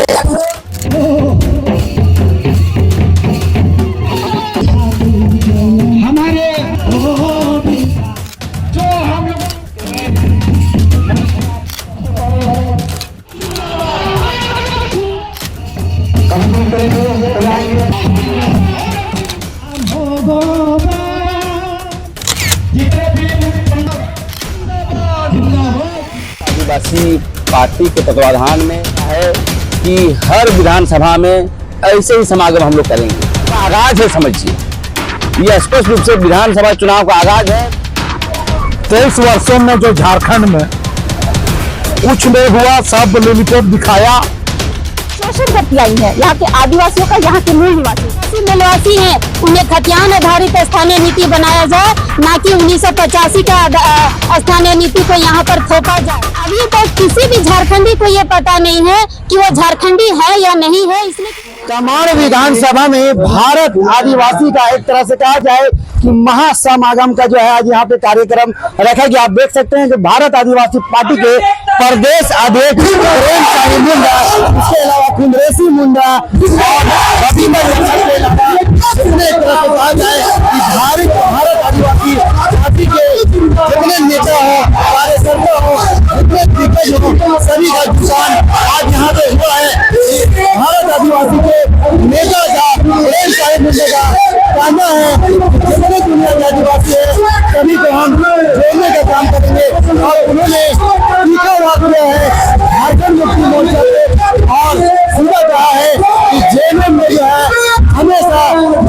हमारे जो हम लोग आदिवासी पार्टी के तत्वाधान में है कि हर विधानसभा में ऐसे ही समागम हम लोग करेंगे। आगाज है, समझिए, ये स्पष्ट रूप से विधानसभा चुनाव का आगाज है। 23 वर्षों में जो झारखंड में कुछ नहीं हुआ, सब लिमिटेड दिखाया। शोषण करती आई है यहाँ के आदिवासियों का, यहाँ के मूल निवासी हैं, उन्हें खतियान आधारित स्थानीय नीति बनाया जाए, ना कि 1985 का स्थानीय नीति को यहाँ पर थोपा जाए। अभी तक किसी भी झारखंडी को ये पता नहीं है कि वो झारखंडी है या नहीं है। इसलिए तमाम विधानसभा में भारत आदिवासी का एक तरह से कहा जाए कि महासमागम का जो है आज यहाँ पे कार्यक्रम रखा गया। आप देख सकते हैं कि भारत आदिवासी पार्टी के प्रदेश अध्यक्ष प्रेमसाई मुंडा, इसके अलावा कुंद्रेसी मुंडा और एक तरह से कहा जाए कि भारत आदिवासी पार्टी के जितने नेता हो, कार्यकर्ता हो, जितने दिग्गज हो, सभी का जुटान आज यहाँ पे हुआ है। भारत आदिवासी के नेता का प्रेमसाई मुंडा का कहना है कि जितने दुनिया के आदिवासी है सभी को हम जोड़ने का काम करेंगे। और उन्होंने टीका बात किया है झारखंड मुक्ति मोर्चा पे और सीधा कहा है कि जेएमएम में जो है हमेशा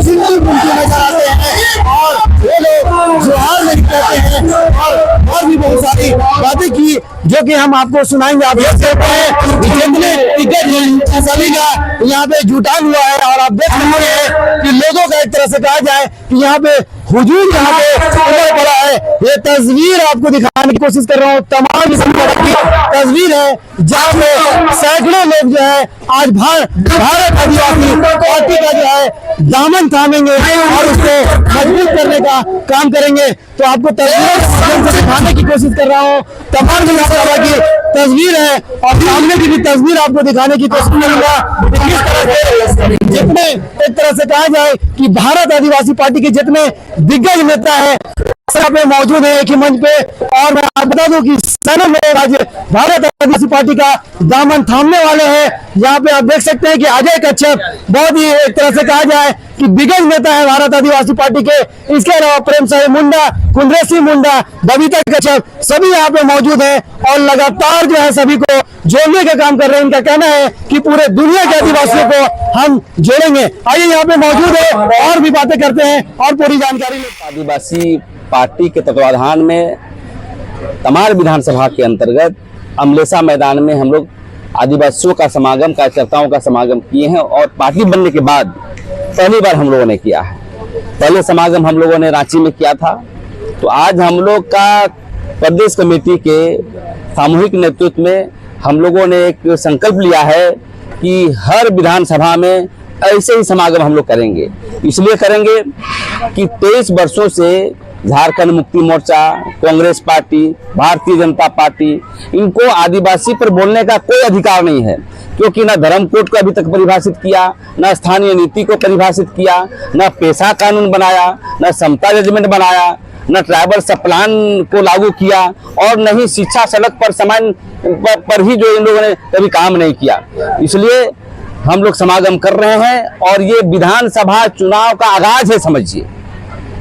सिंधु मुक्ति नजर आते हैं और वो लोग जोहार नहीं कहते हैं और भी बहुत सारी बातें की जो कि हम आपको सुनाएंगे। आप देख सकते हैं जितने टिकट सभी का यहाँ पे जुटान हुआ है और आप देख सकते हैं कि लोगों का एक तरह से कहा जाए कि यहाँ पे हुजूम यहाँ पे उमड़ पड़ा है। ये तस्वीर आपको दिखाने की कोशिश कर रहा हूँ, तमाम की तस्वीर है जहाँ पे सैकड़ों लोग जो है आज भारत आदिवासी पार्टी का जो है दामन थामेंगे और उसको मजबूत करने का काम करेंगे। तो आपको तस्वीर दिखाने की कोशिश कर रहा हूँ, तमाम विधानसभा की तस्वीर है और सामने की भी तस्वीर आपको दिखाने की कोशिश करूंगा। किस तरह से जितने एक तरह से कहा जाए कि भारत आदिवासी पार्टी के जितने दिग्गज नेता है पे मौजूद है एक ही मंच पे। और मैं आपको बता दूं कि सैनिक लोग आज भारत आदिवासी पार्टी का दामन थामने वाले हैं। यहाँ पे आप देख सकते हैं कि अजय कच्छप बहुत ही एक तरह से कहा जाए कि दिग्गज नेता है भारत आदिवासी पार्टी के। इसके अलावा प्रेमसाई मुंडा, कुंद्रेसी मुंडा, बबीता कच्छप सभी यहाँ पे मौजूद हैं और लगातार जो है सभी को जोड़ने का काम कर रहे हैं। इनका कहना है कि पूरे दुनिया के आदिवासियों को हम जोड़ेंगे। आइए यहाँ पे मौजूद है और भी बातें करते हैं और पूरी जानकारी लेते हैं। आदिवासी पार्टी के तत्वाधान में तमाम विधानसभा के अंतर्गत अमलेसा मैदान में हम लोग आदिवासियों का समागम, कार्यकर्ताओं का समागम किए हैं और पार्टी बनने के बाद पहली बार हम लोगों ने किया है। पहले समागम हम लोगों ने रांची में किया था। तो आज हम लोग का प्रदेश कमेटी के सामूहिक नेतृत्व में हम लोगों ने एक संकल्प लिया है कि हर विधानसभा में ऐसे ही समागम हम लोग करेंगे। इसलिए करेंगे कि 23 वर्षों से झारखंड मुक्ति मोर्चा, कांग्रेस पार्टी, भारतीय जनता पार्टी, इनको आदिवासी पर बोलने का कोई अधिकार नहीं है, क्योंकि ना धर्म कोड को अभी तक परिभाषित किया, ना स्थानीय नीति को परिभाषित किया, ना पेशा कानून बनाया, ना समता जजमेंट बनाया, न ट्राइबल सप्लान को लागू किया और न ही शिक्षा सड़क पर समान पर ही जो इन लोगों ने कभी काम नहीं किया। इसलिए हम लोग समागम कर रहे हैं और ये विधानसभा चुनाव का आगाज है, समझिए,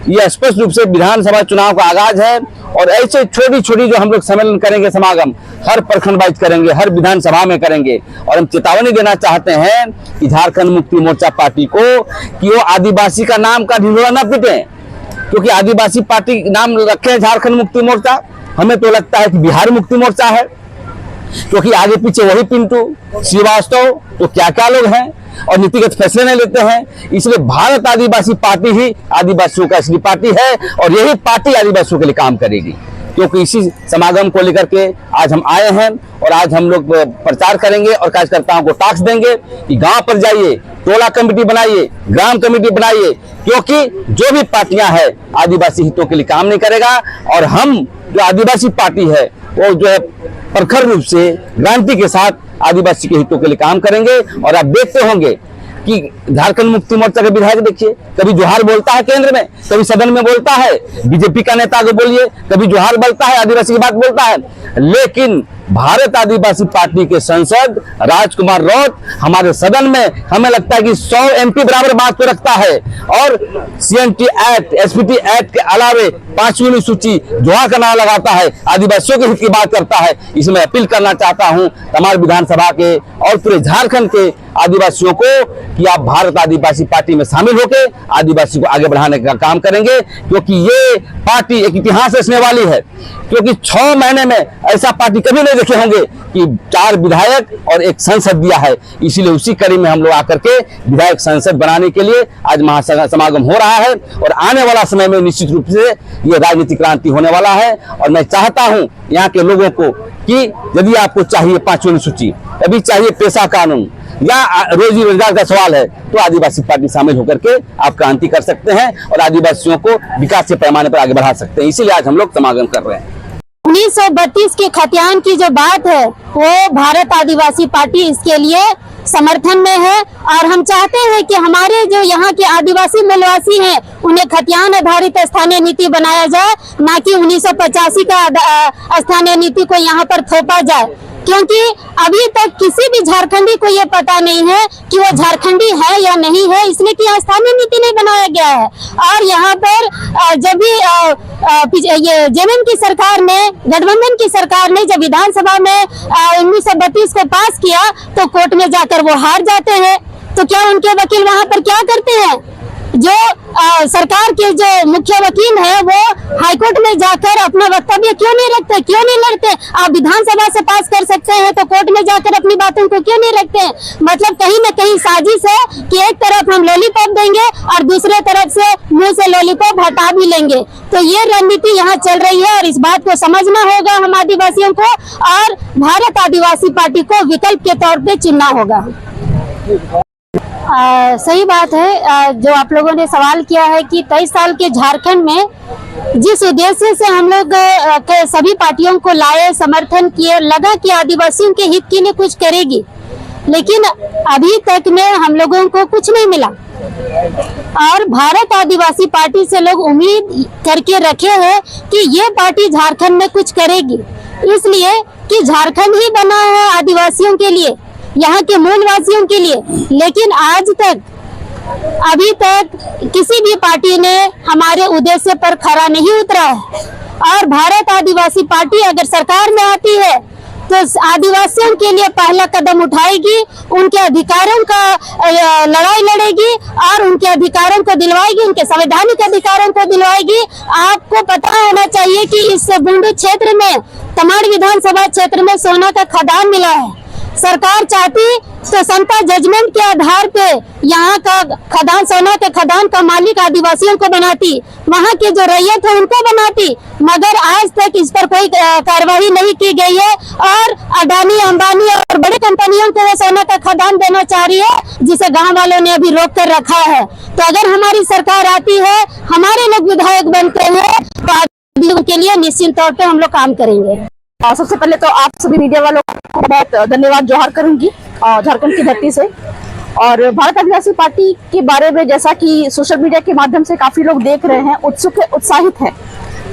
ये स्पष्ट रूप से विधानसभा चुनाव का आगाज है। और ऐसे छोटी छोटी जो हम लोग सम्मेलन करेंगे, समागम हर प्रखंड वाइज करेंगे, हर विधानसभा में करेंगे। और हम चेतावनी देना चाहते हैं कि झारखंड मुक्ति मोर्चा पार्टी को कि वो आदिवासी का नाम का ढिंढोरा न पीटे, क्योंकि आदिवासी पार्टी नाम रखे हैं झारखंड मुक्ति मोर्चा। हमें तो लगता है कि बिहार मुक्ति मोर्चा है, क्योंकि आगे पीछे वही पिंटू श्रीवास्तव तो क्या क्या लोग हैं और नीतिगत फैसले नहीं लेते हैं। इसलिए भारत आदिवासी पार्टी ही आदिवासियों का असली पार्टी है और यही पार्टी आदिवासियों के लिए काम करेगी। क्योंकि इसी समागम को लेकर के आज हम आए हैं और आज हम लोग प्रचार करेंगे और कार्यकर्ताओं को टास्क देंगे कि गांव पर जाइए, टोला कमेटी बनाइए, ग्राम कमेटी बनाइए, क्योंकि जो भी पार्टियां हैं आदिवासी हितों के लिए काम नहीं करेगा। और हम जो आदिवासी पार्टी है वो जो है प्रखर रूप से गारंटी के साथ आदिवासी के हितों के लिए काम करेंगे। और आप देखते होंगे कि झारखंड मुक्ति मोर्चा के विधायक देखिए, कभी जोहार बोलता है केंद्र में, कभी सदन में बोलता है, बीजेपी का नेता को बोलिए कभी जोहार बोलता है, आदिवासी की बात बोलता है। लेकिन भारत आदिवासी पार्टी के सांसद राजकुमार रौत हमारे सदन में हमें लगता है कि 100 MP बराबर बात तो रखता है। और CNT एक्ट, SPT एक्ट के अलावे 5वीं अनुसूची जोहार का नारा लगाता है, आदिवासियों के हित की बात करता है। इसमें अपील करना चाहता हूं तमाम विधानसभा के और पूरे झारखंड के आदिवासियों को कि आप भारत आदिवासी पार्टी में शामिल होकर आदिवासी को आगे बढ़ाने का काम करेंगे, क्योंकि ये पार्टी एक इतिहास रचने वाली है। क्योंकि 6 महीने में ऐसा पार्टी कभी नहीं देखे होंगे कि 4 विधायक और 1 सांसद दिया है। इसीलिए उसी कड़ी में हम लोग आकर के विधायक सांसद बनाने के लिए आज महासमागम हो रहा है। और आने वाला समय में निश्चित रूप से ये राजनीतिक क्रांति होने वाला है। और मैं चाहता हूं यहाँ के लोगों को कि यदि आपको चाहिए 5वीं अनुसूची, कभी चाहिए पेशा कानून या रोजी रोजगार का सवाल है, तो आदिवासी पार्टी शामिल होकर के आप क्रांति कर सकते हैं और आदिवासियों को विकास के पैमाने पर आगे बढ़ा सकते हैं। इसीलिए आज हम लोग समागम कर रहे हैं। 1932 के खतियान की जो बात है वो भारत आदिवासी पार्टी इसके लिए समर्थन में है। और हम चाहते हैं कि हमारे जो यहाँ के आदिवासी मूलवासी हैं उन्हें खतियान आधारित स्थानीय नीति बनाया जाए, ना कि 1985 का स्थानीय नीति को यहाँ पर थोपा जाए। क्योंकि अभी तक किसी भी झारखंडी को ये पता नहीं है कि वो झारखंडी है या नहीं है, इसलिए कि यहाँ स्थानीय नीति नहीं बनाया गया है। और यहाँ पर जब भी ये जेएमएम की सरकार ने, गठबंधन की सरकार ने जब विधानसभा में 1932 को पास किया तो कोर्ट में जाकर वो हार जाते हैं। तो क्या उनके वकील वहाँ पर क्या करते हैं? जो सरकार के जो मुख्य वकील है वो हाईकोर्ट में जाकर अपना वक्तव्य क्यों नहीं रखते, क्यों नहीं लड़ते? आप विधानसभा से पास कर सकते हैं तो कोर्ट में जाकर अपनी बातों को क्यों नहीं रखते हैं? मतलब कहीं न कहीं साजिश है कि एक तरफ हम लॉलीपॉप देंगे और दूसरे तरफ से मुंह से लॉलीपॉप हटा भी लेंगे। तो ये रणनीति यहाँ चल रही है और इस बात को समझना होगा हम आदिवासियों को, और भारत आदिवासी पार्टी को विकल्प के तौर पे चुनना होगा। सही बात है जो आप लोगों ने सवाल किया है कि 23 साल के झारखंड में जिस उद्देश्य से हम लोग सभी पार्टियों को लाए, समर्थन किए, लगा कि आदिवासियों के हित के लिए कुछ करेगी, लेकिन अभी तक में हम लोगों को कुछ नहीं मिला। और भारत आदिवासी पार्टी से लोग उम्मीद करके रखे हैं कि ये पार्टी झारखंड में कुछ करेगी, इसलिए कि झारखंड ही बना है आदिवासियों के लिए, यहाँ के मूलवासियों के लिए। लेकिन आज तक, अभी तक किसी भी पार्टी ने हमारे उद्देश्य पर खरा नहीं उतरा है। और भारत आदिवासी पार्टी अगर सरकार में आती है तो आदिवासियों के लिए पहला कदम उठाएगी, उनके अधिकारों का लड़ाई लड़ेगी और उनके अधिकारों को दिलवाएगी, उनके संवैधानिक अधिकारों को दिलवाएगी। आपको पता होना चाहिए कि इस बुंडू क्षेत्र में, तमाड़ विधानसभा क्षेत्र में सोना का खदान मिला है। सरकार चाहती तो समता जजमेंट के आधार पे यहाँ का खदान, सोना के खदान का मालिक आदिवासियों को बनाती, वहाँ के जो रैयत है उनको बनाती, मगर आज तक इस पर कोई कार्रवाई नहीं की गई है। और अडानी, अंबानी और बड़ी कंपनियों को वो सोना का खदान देना चाह रही है, जिसे गांव वालों ने अभी रोक कर रखा है। तो अगर हमारी सरकार आती है, हमारे लोग विधायक बनते हैं, तो आदिवासियों के लिए निश्चित तौर पर हम लोग काम करेंगे। सबसे पहले तो आप सभी मीडिया वालों को बहुत धन्यवाद जोहार करूंगी झारखंड की धरती से। और भारत आदिवासी पार्टी के बारे में जैसा कि सोशल मीडिया के माध्यम से काफी लोग देख रहे हैं, उत्सुक है, उत्साहित है।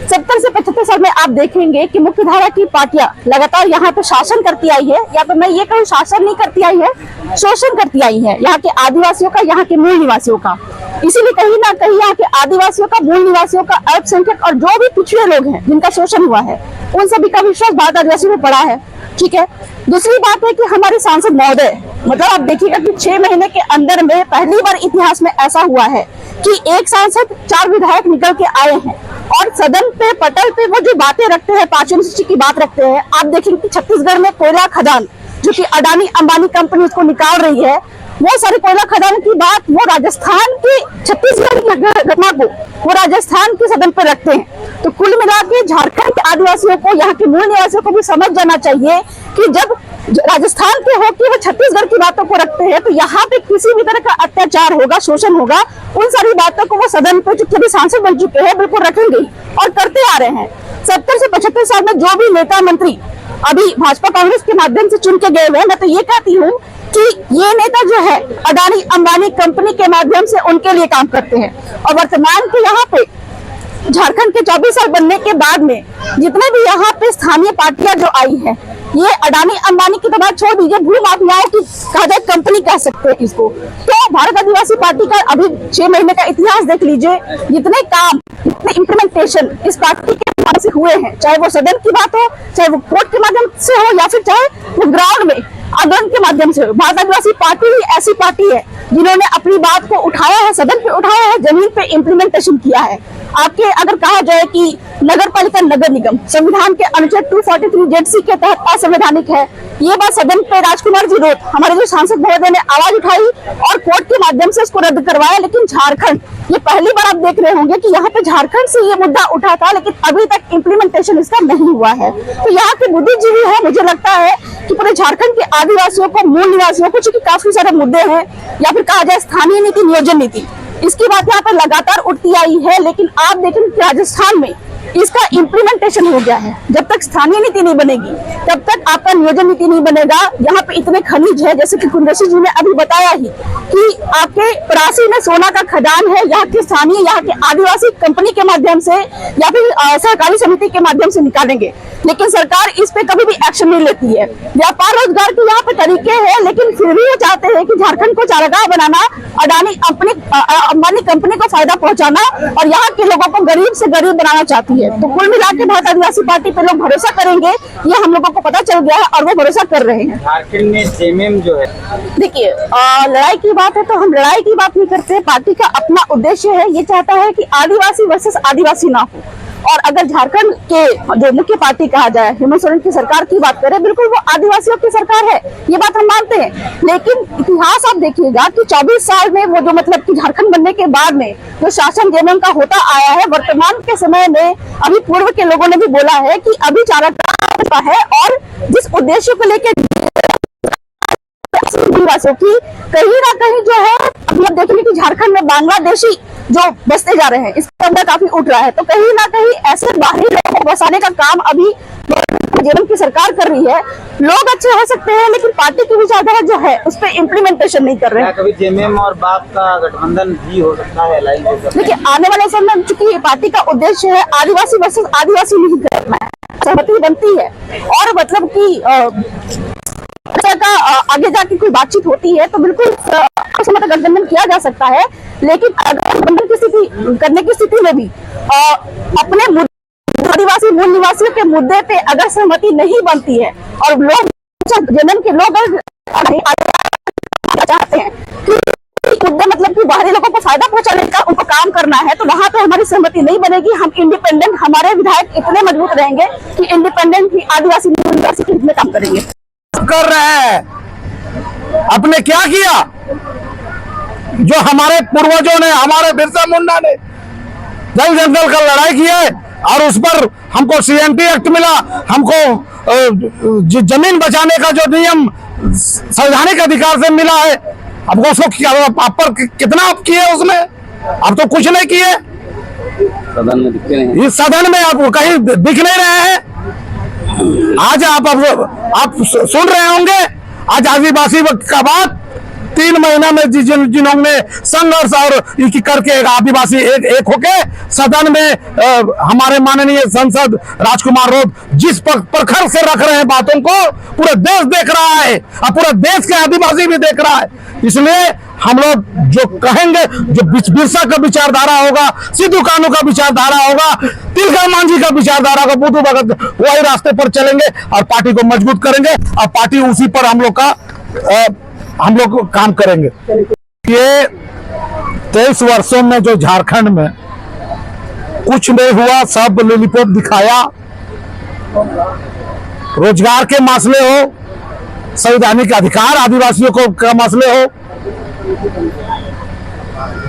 70 से 75 साल में आप देखेंगे कि मुख्य धारा की पार्टियां लगातार यहाँ पे शासन करती आई है, या तो मैं ये कहूँ शासन नहीं करती आई है, शोषण करती आई है यहाँ के आदिवासियों का, यहाँ के मूल निवासियों का। इसीलिए कहीं ना कहीं यहाँ के आदिवासियों का, मूल निवासियों का, अल्पसंख्यक और जो भी पिछड़े लोग हैं जिनका शोषण हुआ है, उन सभी का विश्वास भारत आदिवासी में पड़ा है। ठीक है। दूसरी बात है कि हमारे सांसद महोदय, मतलब आप देखिएगा कि 6 महीने के अंदर में पहली बार इतिहास में ऐसा हुआ है कि एक सांसद 4 विधायक निकल के आए हैं और सदन पे, पटल पे वो जो बातें रखते हैं, 5वीं अनुसूची की बात रखते हैं। आप देखेंगे कि छत्तीसगढ़ में कोयला खदान, जो कि अडानी अंबानी कंपनी उसको निकाल रही है, वो सारे कोयला खदान की बात वो राजस्थान की, छत्तीसगढ़ की घटना को वो राजस्थान के सदन पर रखते हैं। तो कुल मिला के झारखंड के आदिवासियों को, यहाँ के मूल निवासियों को भी समझ जाना चाहिए कि जब राजस्थान के होकर वो छत्तीसगढ़ की बातों को रखते हैं, तो यहाँ पे किसी भी तरह का अत्याचार होगा, शोषण होगा, उन सारी बातों को वो सदन पे जो भी सांसद बन चुके हैं बिल्कुल रखेंगे और करते आ रहे हैं। 70 से 75 साल में जो भी नेता मंत्री अभी भाजपा कांग्रेस के माध्यम से चुन के गए हुए हैं। मैं तो ये कहती हूँ कि ये नेता जो है अडानी अंबानी कंपनी के माध्यम से उनके लिए काम करते हैं। और वर्तमान के यहाँ पे झारखंड के 24 साल बनने के बाद में जितने भी यहाँ पे स्थानीय पार्टियां जो आई हैं, ये अडानी अंबानी की तो बात छोड़ दीजिए, भू माफियाओं की कहा जाए कंपनी कह सकते हैं इसको। तो भारत आदिवासी पार्टी का अभी 6 महीने का इतिहास देख लीजिए, जितने काम, जितने इम्प्लीमेंटेशन इस पार्टी के माध्यम से हुए हैं, चाहे वो सदन की बात हो, चाहे वो कोर्ट के माध्यम से हो, या फिर चाहे वो ग्राउंड में आंदोलन के माध्यम से हो। भारत आदिवासी पार्टी ही ऐसी पार्टी है जिन्होंने अपनी बात को उठाया है, सदन पे उठाया है, जमीन पे इम्प्लीमेंटेशन किया है। आपके अगर कहा जाए कि नगर पालिका नगर निगम संविधान के अनुच्छेद 243 जेड-सी के तहत असंवैधानिक है, ये बात सदन पे राजकुमार जी रोत, हमारे जो सांसद महोदय ने आवाज उठाई और कोर्ट के माध्यम से इसको रद्द करवाया। लेकिन झारखंड, ये पहली बार आप देख रहे होंगे कि यहाँ पे झारखंड से ये मुद्दा उठा था, लेकिन अभी तक इम्प्लीमेंटेशन इसका नहीं हुआ है। तो यहाँ के बुद्धिजीवी है, मुझे लगता है कि पूरे झारखंड के आदिवासियों को, मूल निवासियों को, चूंकि काफी सारे मुद्दे हैं, या फिर कहा जाए स्थानीय नीति, नियोजन नीति, इसकी बात यहाँ पर लगातार उठती आई है। लेकिन आप देखें कि राजस्थान में इसका इम्प्लीमेंटेशन हो गया है। जब तक स्थानीय नीति नहीं बनेगी तब तक आपका नियोजन नीति नहीं बनेगा। यहाँ पे इतने खनिज है, जैसे कि कुंदशी जी ने अभी बताया ही कि आपके परासी में सोना का खदान है, यहाँ के स्थानीय, यहाँ के आदिवासी कंपनी के माध्यम से या फिर सहकारी समिति के माध्यम से निकालेंगे, लेकिन सरकार इस पे कभी भी एक्शन नहीं लेती है। व्यापार रोजगार के यहाँ पे तरीके हैं, लेकिन फिर भी वो चाहते हैं कि झारखंड को चारागाह बनाना, अडानी अंबानी कंपनी को फायदा पहुंचाना और यहाँ के लोगों को गरीब से गरीब बनाना चाहती है। तो कुल मिला के भारत आदिवासी पार्टी पे लोग भरोसा करेंगे, ये हम लोगों को पता चल गया है और वो भरोसा कर रहे हैं। झारखंड में जेएमएम जो है, देखिए लड़ाई की बात है तो हम लड़ाई की बात नहीं करते। पार्टी का अपना उद्देश्य है, ये चाहता है कि आदिवासी वर्सेस आदिवासी ना हो। और अगर झारखंड के जो मुख्य पार्टी कहा जाए, हेमंत सोरेन की सरकार की बात करें, बिल्कुल वो आदिवासियों की सरकार है, ये बात हम मानते हैं। लेकिन इतिहास आप देखिएगा कि 24 साल में वो जो मतलब कि झारखंड बनने के बाद में जो शासन जेएमएम का होता आया है, वर्तमान के समय में अभी पूर्व के लोगों ने भी बोला है कि अभी चारागाह है और जिस उद्देश्य को लेकर आदिवासियों की कहीं ना कहीं जो है, अभी आप देखेंगे कि झारखंड में बांग्लादेशी जो बसते जा रहे हैं, इसका नंबर काफी उठ रहा है। तो कहीं ना कहीं ऐसे बाहरी लोगों को बसाने का काम अभी जेएमएम की सरकार कर रही है। लोग अच्छे हो सकते हैं, लेकिन पार्टी की विचारधारा जो है उस पर इम्प्लीमेंटेशन नहीं कर रहे हैं। कभी जेएमएम और बाप का गठबंधन भी हो सकता है लाइन। देखिए आने वाले समय में चूंकि पार्टी का उद्देश्य है आदिवासी वर्सेस आदिवासी नहीं करना है, सहमति बनती है और मतलब की का आगे जाके कोई बातचीत होती है तो बिल्कुल समझ गठबंधन किया जा सकता है। लेकिन अगर गठबंधन की स्थिति करने की स्थिति में भी अपने आदिवासी मूल निवासियों के मुद्दे पे अगर सहमति नहीं बनती है और लोग जन्म के लोग चाहते हैं कि मुद्दे मतलब कि बाहरी लोगों को फायदा पहुंचाने का उनको काम करना है, तो वहां पे हमारी सहमति नहीं बनेगी। हम इंडिपेंडेंट, हमारे विधायक इतने मजबूत रहेंगे कि इंडिपेंडेंट ही आदिवासी मूल निवासी के हित में काम करेंगे। कर रहे हैं, आपने क्या किया? जो हमारे पूर्वजों ने, हमारे बिरसा मुंडा ने जल जंगल का लड़ाई की है और उस पर हमको सीएनटी एक्ट मिला, हमको जमीन बचाने का जो नियम संवैधानिक अधिकार से मिला है, हमको उसको आप पर कितना आप किए उसमें? आप तो कुछ नहीं किए। सदन में दिखते नहीं, इस सदन में आप कहीं दिख नहीं रहे हैं। आज आप सुन रहे होंगे, आज आदिवासी का बात 3 महीना में जिन्होंने संघर्ष और करके आदिवासी एक होके सदन में हमारे माननीय सांसद राजकुमार रोत जिस प्रखर से रख रहे हैं बातों को, पूरा देश देख रहा है और पूरा देश के आदिवासी भी देख रहा है। इसलिए हम लोग जो कहेंगे, जो बिरसा का विचारधारा होगा, सिद्धू कान्हू का विचारधारा होगा, तिलका मांझी का विचारधारा होगा, बुद्धू भगत, वही रास्ते पर चलेंगे और पार्टी को मजबूत करेंगे और पार्टी उसी पर हम लोग काम करेंगे। ये 23 वर्षों में जो झारखंड में कुछ नहीं हुआ, सब लॉलीपॉप दिखाया। रोजगार के मसले हो, संवैधानिक अधिकार आदिवासियों को का मसले हो,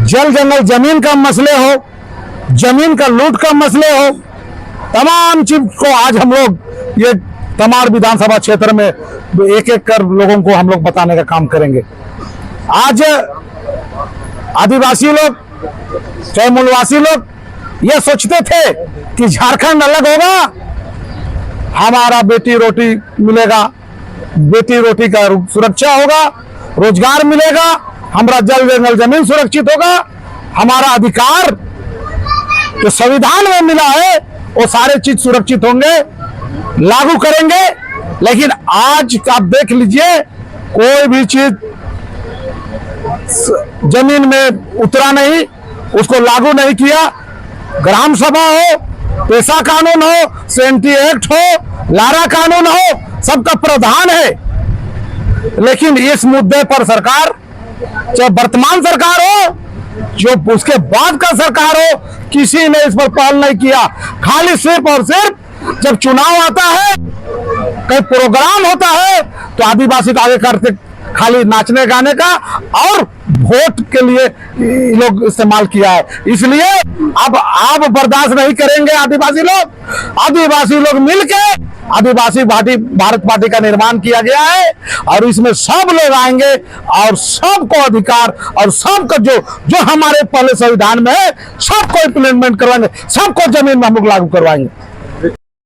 जल जंगल जमीन का मसले हो, जमीन का लूट का मसले हो, तमाम चीज को आज हम लोग ये तमाम विधानसभा क्षेत्र में एक एक कर लोगों को हम लोग बताने का काम करेंगे। आज आदिवासी लोग चाहे मूलवासी लोग ये सोचते थे कि झारखंड अलग होगा हमारा बेटी रोटी मिलेगा, बेटी रोटी का सुरक्षा होगा, रोजगार मिलेगा, हमारा जल जंगल जमीन सुरक्षित होगा, हमारा अधिकार जो संविधान में मिला है वो सारे चीज सुरक्षित होंगे, लागू करेंगे। लेकिन आज आप देख लीजिए कोई भी चीज जमीन में उतरा नहीं, उसको लागू नहीं किया। ग्राम सभा हो, पेशा कानून हो, सेंटी एक्ट हो, लारा कानून हो, सबका प्रावधान है। लेकिन इस मुद्दे पर सरकार, चाहे वर्तमान सरकार हो, जो उसके बाद का सरकार हो, किसी ने इस पर पहल नहीं किया। खाली सिर्फ और सिर्फ जब चुनाव आता है, कई प्रोग्राम होता है, तो आदिवासी को आगे करते खाली नाचने गाने का और वोट के लिए लोग इस्तेमाल किया है। इसलिए अब आप बर्दाश्त नहीं करेंगे आदिवासी लोग मिलके आदिवासी पार्टी, भारत पार्टी का निर्माण किया गया है और इसमें सब लोग आएंगे और सबको अधिकार और सबको जो हमारे पहले संविधान में है सबको इम्प्लीमेंट करवाएंगे, सबको जमीन में हम लोग लागू करवाएंगे।